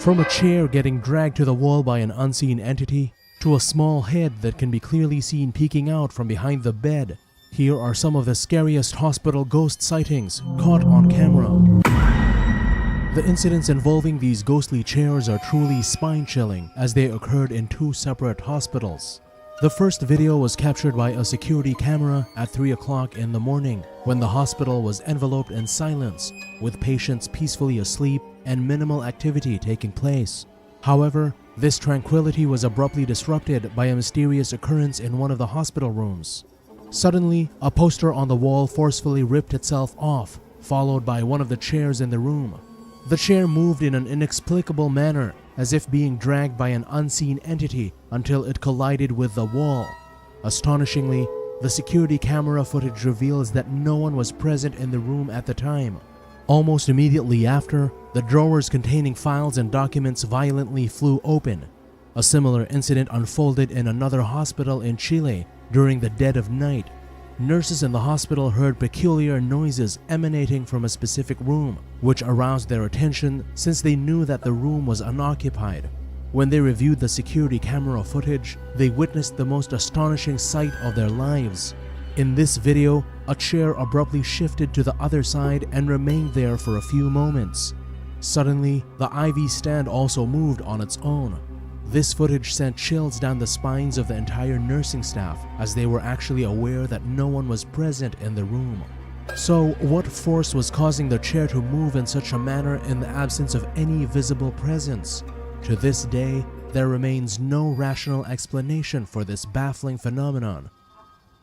From a chair getting dragged to the wall by an unseen entity, to a small head that can be clearly seen peeking out from behind the bed, here are some of the scariest hospital ghost sightings caught on camera. The incidents involving these ghostly chairs are truly spine-chilling as they occurred in two separate hospitals. The first video was captured by a security camera at 3 o'clock in the morning when the hospital was enveloped in silence, with patients peacefully asleep and minimal activity taking place. However, this tranquility was abruptly disrupted by a mysterious occurrence in one of the hospital rooms. Suddenly, a poster on the wall forcefully ripped itself off, followed by one of the chairs in the room. The chair moved in an inexplicable manner, as if being dragged by an unseen entity until it collided with the wall. Astonishingly, the security camera footage reveals that no one was present in the room at the time. Almost immediately after, the drawers containing files and documents violently flew open. A similar incident unfolded in another hospital in Chile during the dead of night. Nurses in the hospital heard peculiar noises emanating from a specific room, which aroused their attention since they knew that the room was unoccupied. When they reviewed the security camera footage, they witnessed the most astonishing sight of their lives. In this video, a chair abruptly shifted to the other side and remained there for a few moments. Suddenly, the IV stand also moved on its own. This footage sent chills down the spines of the entire nursing staff as they were actually aware that no one was present in the room. So, what force was causing the chair to move in such a manner in the absence of any visible presence? To this day, there remains no rational explanation for this baffling phenomenon.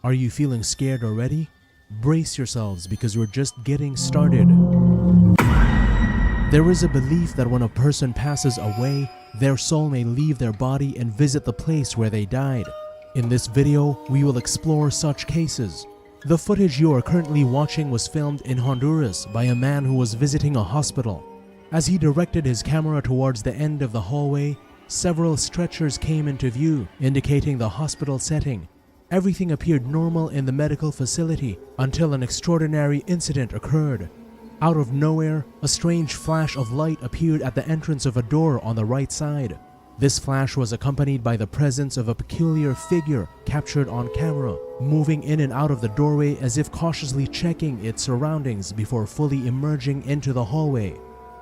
Are you feeling scared already? Brace yourselves because we're just getting started. There is a belief that when a person passes away, their soul may leave their body and visit the place where they died. In this video, we will explore such cases. The footage you are currently watching was filmed in Honduras by a man who was visiting a hospital. As he directed his camera towards the end of the hallway, several stretchers came into view, indicating the hospital setting. Everything appeared normal in the medical facility until an extraordinary incident occurred. Out of nowhere, a strange flash of light appeared at the entrance of a door on the right side. This flash was accompanied by the presence of a peculiar figure captured on camera, moving in and out of the doorway as if cautiously checking its surroundings before fully emerging into the hallway.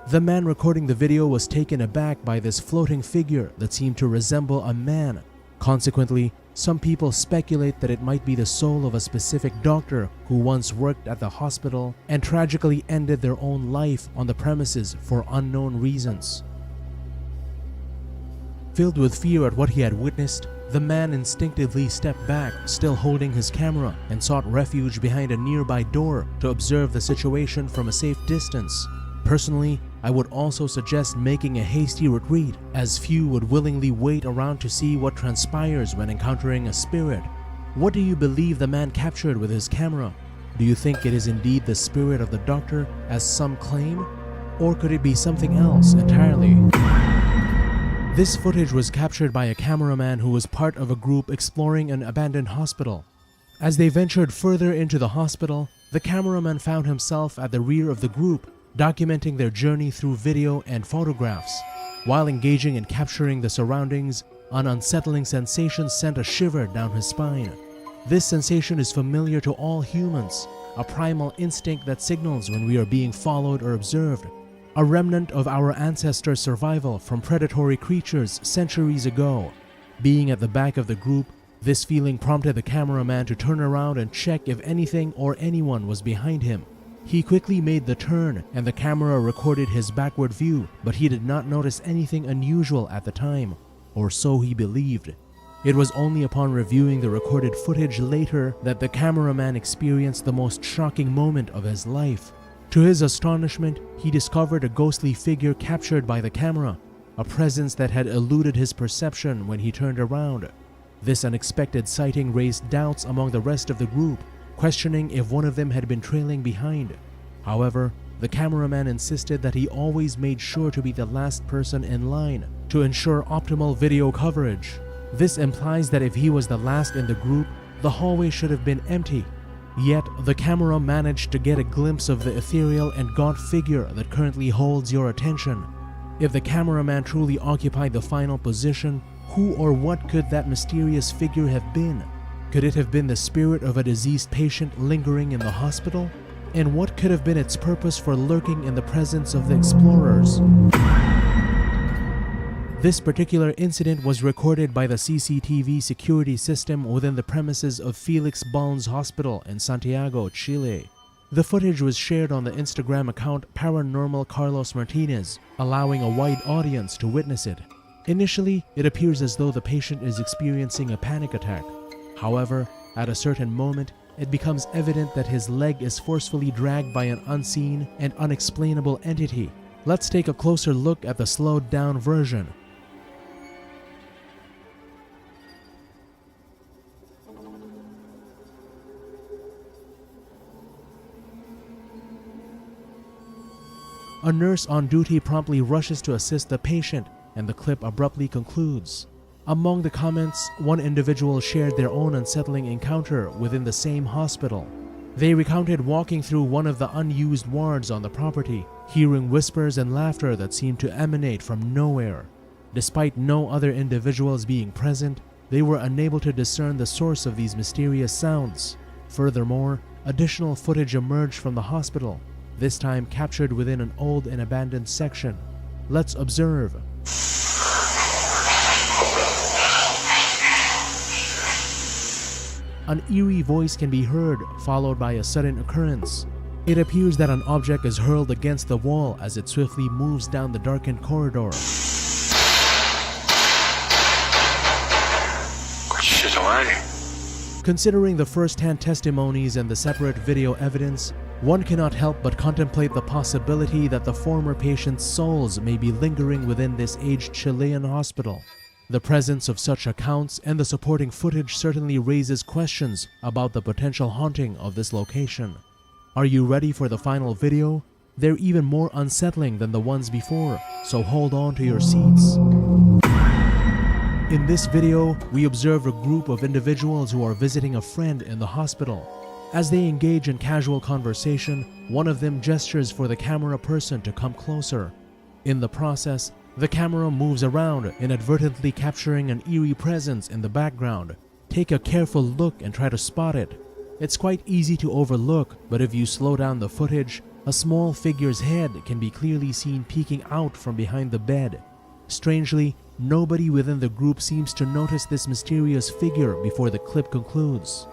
The man recording the video was taken aback by this floating figure that seemed to resemble a man. Consequently, some people speculate that it might be the soul of a specific doctor who once worked at the hospital and tragically ended their own life on the premises for unknown reasons. Filled with fear at what he had witnessed, the man instinctively stepped back, still holding his camera, and sought refuge behind a nearby door to observe the situation from a safe distance. Personally, I would also suggest making a hasty retreat, as few would willingly wait around to see what transpires when encountering a spirit. What do you believe the man captured with his camera? Do you think it is indeed the spirit of the doctor, as some claim? Or could it be something else entirely? This footage was captured by a cameraman who was part of a group exploring an abandoned hospital. As they ventured further into the hospital, the cameraman found himself at the rear of the group, documenting their journey through video and photographs. While engaging in capturing the surroundings, an unsettling sensation sent a shiver down his spine. This sensation is familiar to all humans, a primal instinct that signals when we are being followed or observed, a remnant of our ancestors' survival from predatory creatures centuries ago. Being at the back of the group, this feeling prompted the cameraman to turn around and check if anything or anyone was behind him. He quickly made the turn and the camera recorded his backward view, but he did not notice anything unusual at the time, or so he believed. It was only upon reviewing the recorded footage later that the cameraman experienced the most shocking moment of his life. To his astonishment, he discovered a ghostly figure captured by the camera, a presence that had eluded his perception when he turned around. This unexpected sighting raised doubts among the rest of the group, questioning if one of them had been trailing behind. However, the cameraman insisted that he always made sure to be the last person in line to ensure optimal video coverage. This implies that if he was the last in the group, the hallway should have been empty. Yet, the camera managed to get a glimpse of the ethereal and gaunt figure that currently holds your attention. If the cameraman truly occupied the final position, who or what could that mysterious figure have been? Could it have been the spirit of a deceased patient lingering in the hospital? And what could have been its purpose for lurking in the presence of the explorers? This particular incident was recorded by the CCTV security system within the premises of Felix Balnes Hospital in Santiago, Chile. The footage was shared on the Instagram account Paranormal Carlos Martinez, allowing a wide audience to witness it. Initially, it appears as though the patient is experiencing a panic attack. However, at a certain moment, it becomes evident that his leg is forcefully dragged by an unseen and unexplainable entity. Let's take a closer look at the slowed down version. A nurse on duty promptly rushes to assist the patient, and the clip abruptly concludes. Among the comments, one individual shared their own unsettling encounter within the same hospital. They recounted walking through one of the unused wards on the property, hearing whispers and laughter that seemed to emanate from nowhere. Despite no other individuals being present, they were unable to discern the source of these mysterious sounds. Furthermore, additional footage emerged from the hospital, this time captured within an old and abandoned section. Let's observe. An eerie voice can be heard, followed by a sudden occurrence. It appears that an object is hurled against the wall as it swiftly moves down the darkened corridor. Considering the first-hand testimonies and the separate video evidence, one cannot help but contemplate the possibility that the former patients' souls may be lingering within this aged Chilean hospital. The presence of such accounts and the supporting footage certainly raises questions about the potential haunting of this location. Are you ready for the final video? They're even more unsettling than the ones before, so hold on to your seats. In this video, we observe a group of individuals who are visiting a friend in the hospital. As they engage in casual conversation, one of them gestures for the camera person to come closer. In the process, the camera moves around, inadvertently capturing an eerie presence in the background. Take a careful look and try to spot it. It's quite easy to overlook, but if you slow down the footage, a small figure's head can be clearly seen peeking out from behind the bed. Strangely, nobody within the group seems to notice this mysterious figure before the clip concludes.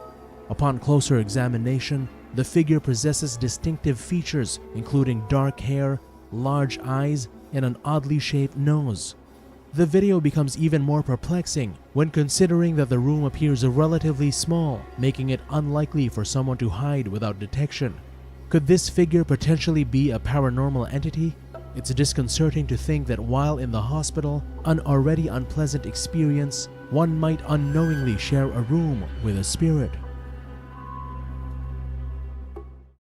Upon closer examination, the figure possesses distinctive features including dark hair, large eyes, and an oddly shaped nose. The video becomes even more perplexing when considering that the room appears relatively small, making it unlikely for someone to hide without detection. Could this figure potentially be a paranormal entity? It's disconcerting to think that while in the hospital, an already unpleasant experience, one might unknowingly share a room with a spirit.